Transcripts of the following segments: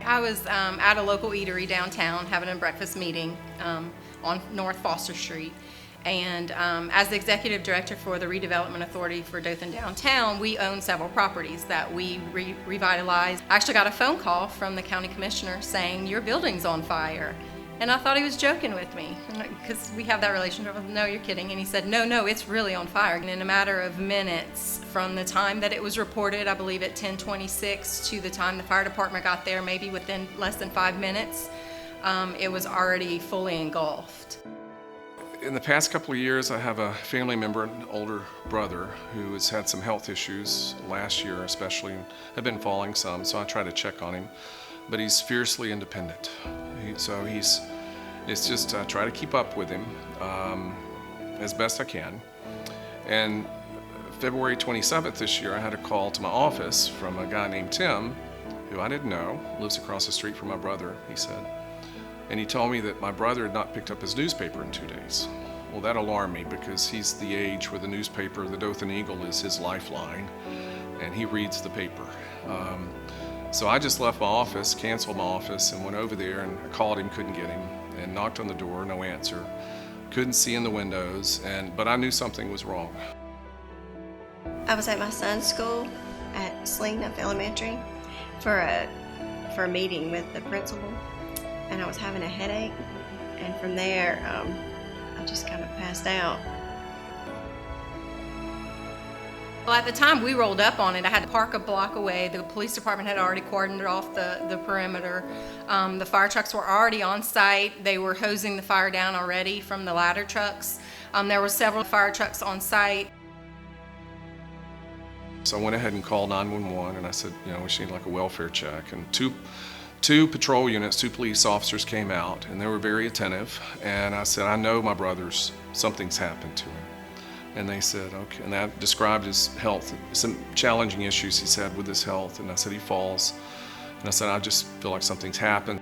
I was at a local eatery downtown having a breakfast meeting on North Foster Street. And as the executive director for the Redevelopment Authority for Dothan Downtown, we own several properties that we revitalized. I actually got a phone call from the county commissioner saying, "Your building's on fire." And I thought he was joking with me because we have that relationship. No, you're kidding. And he said, no, it's really on fire. And in a matter of minutes from the time that it was reported, I believe at 10:26, to the time the fire department got there, maybe within less than 5 minutes, it was already fully engulfed. In the past couple of years, I have a family member, an older brother, who has had some health issues last year especially, had been falling some, so I try to check on him. But he's fiercely independent. It's just try to keep up with him as best I can. And February 27th this year, I had a call to my office from a guy named Tim, who I didn't know, lives across the street from my brother, he said. And he told me that my brother had not picked up his newspaper in 2 days. Well, that alarmed me because he's the age where the newspaper, the Dothan Eagle, is his lifeline, and he reads the paper. So I just left my office, canceled my office, and went over there and I called him, couldn't get him, and knocked on the door, no answer. Couldn't see in the windows, but I knew something was wrong. I was at my son's school at Slingnuff Elementary for a meeting with the principal, and I was having a headache, and from there I just kind of passed out. Well, at the time we rolled up on it, I had to park a block away. The police department had already cordoned off the perimeter. The fire trucks were already on site. They were hosing the fire down already from the ladder trucks. There were several fire trucks on site. So I went ahead and called 911, and I said, we need like a welfare check. And two patrol units, 2 police officers came out, and they were very attentive. And I said, I know my brother's, something's happened to him. And they said, okay. And I described his health, some challenging issues he's had with his health. And I said, he falls. And I said, I just feel like something's happened.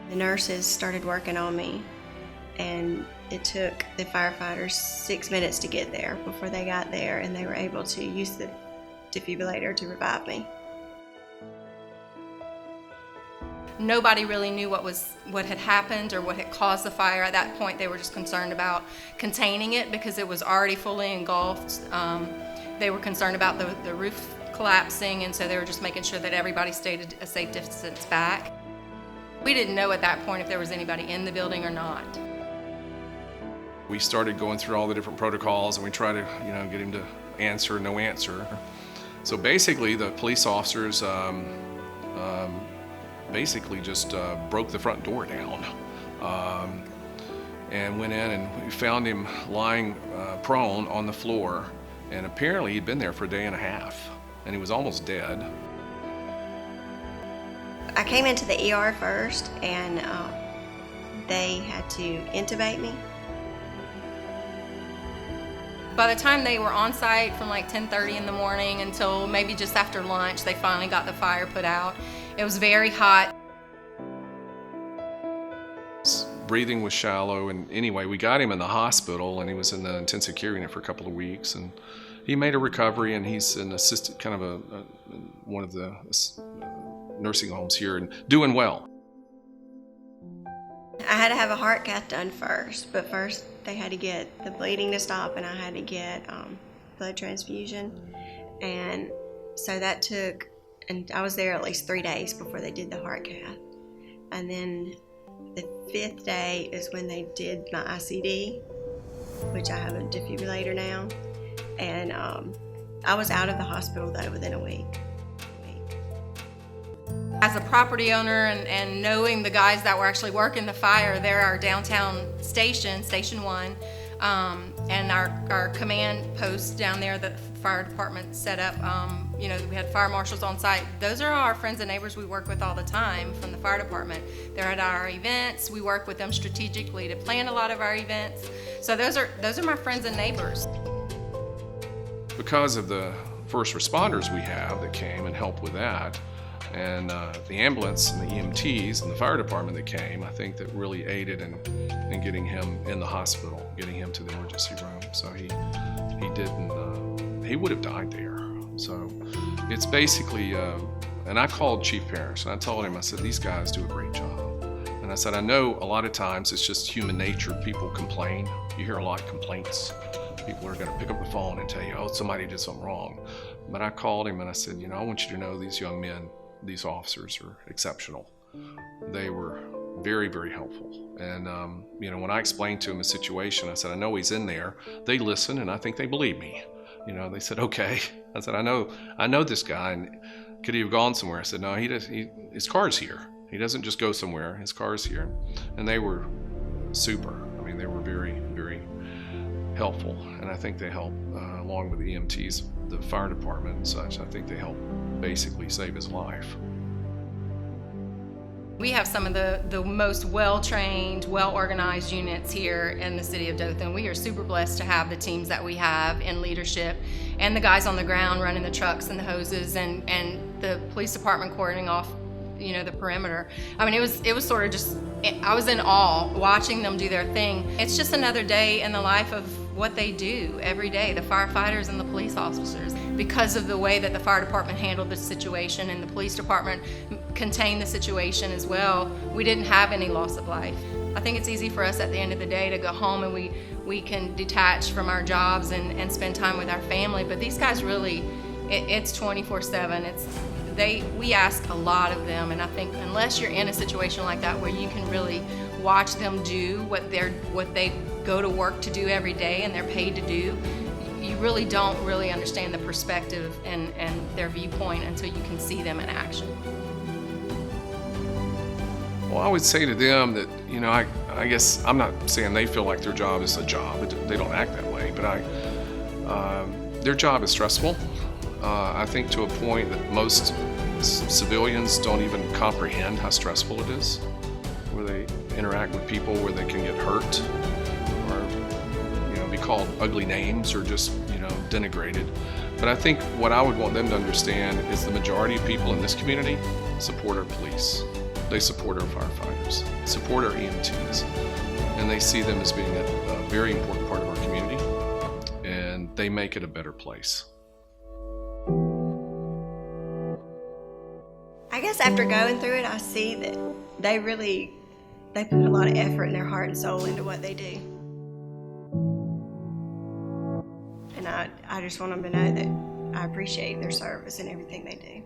The nurses started working on me, and it took the firefighters 6 minutes to get there before they got there, and they were able to use the defibrillator to revive me. Nobody really knew what had happened or what had caused the fire. At that point, they were just concerned about containing it because it was already fully engulfed. They were concerned about the roof collapsing, and so they were just making sure that everybody stayed a safe distance back. We didn't know at that point if there was anybody in the building or not. We started going through all the different protocols, and we tried to, get him to answer, no answer. So basically, the police officers basically just broke the front door down and went in, and we found him lying prone on the floor, and apparently he'd been there for a day and a half, and he was almost dead. I came into the ER first, and they had to intubate me. By the time they were on site from like 10:30 in the morning until maybe just after lunch, they finally got the fire put out. It was very hot. His breathing was shallow, and anyway, we got him in the hospital, and he was in the intensive care unit for a couple of weeks, and he made a recovery, and he's an assistant, kind of one of the nursing homes here, and doing well. I had to have a heart cath done first, but first they had to get the bleeding to stop, and I had to get blood transfusion, and so that took, and I was there at least 3 days before they did the heart cath. And then the 5th day is when they did my ICD, which I have a defibrillator now, and I was out of the hospital though within a week. As a property owner and knowing the guys that were actually working the fire, they're our downtown station, Station 1, and our command post down there that the fire department set up. We had fire marshals on site. Those are our friends and neighbors we work with all the time from the fire department. They're at our events. We work with them strategically to plan a lot of our events. So those are my friends and neighbors. Because of the first responders we have that came and helped with that, and the ambulance and the EMTs and the fire department that came, I think that really aided in getting him in the hospital, getting him to the emergency room. So he would have died there. So It's basically, and I called Chief Parrish and I told him, I said, these guys do a great job. And I said, I know a lot of times it's just human nature. People complain. You hear a lot of complaints. People are going to pick up the phone and tell you, oh, somebody did something wrong. But I called him and I said, I want you to know these young men, these officers are exceptional. They were very, very helpful. And, when I explained to him the situation, I said, I know he's in there. They listen and I think they believe me. They said, okay. I said, I know this guy. And could he have gone somewhere? I said, no, his car's here. He doesn't just go somewhere. His car's here. And they were super. They were very, very helpful. And I think they helped, along with the EMTs, the fire department and such, I think they helped basically save his life. We have some of the most well-trained, well-organized units here in the city of Dothan. We are super blessed to have the teams that we have in leadership, and the guys on the ground running the trucks and the hoses, and the police department cordoning off, the perimeter. It was sort of just, I was in awe watching them do their thing. It's just another day in the life of what they do every day, the firefighters and the police officers. Because of the way that the fire department handled the situation and the police department contained the situation as well, we didn't have any loss of life. I think it's easy for us at the end of the day to go home and we can detach from our jobs and spend time with our family, but these guys really, it's 24/7. We ask a lot of them, and I think unless you're in a situation like that where you can really watch them do what they go to work to do every day and they're paid to do, you really don't really understand the perspective and their viewpoint until you can see them in action. Well, I would say to them that, I guess I'm not saying they feel like their job is a job. They don't act that way, but their job is stressful. I think to a point that most civilians don't even comprehend how stressful it is, where they interact with people where they can get hurt or, be called ugly names or just, denigrated. But I think what I would want them to understand is the majority of people in this community support our police. They support our firefighters, support our EMTs, and they see them as being a very important part of our community, and they make it a better place. I guess after going through it, I see that they put a lot of effort in their heart and soul into what they do. And I just want them to know that I appreciate their service and everything they do.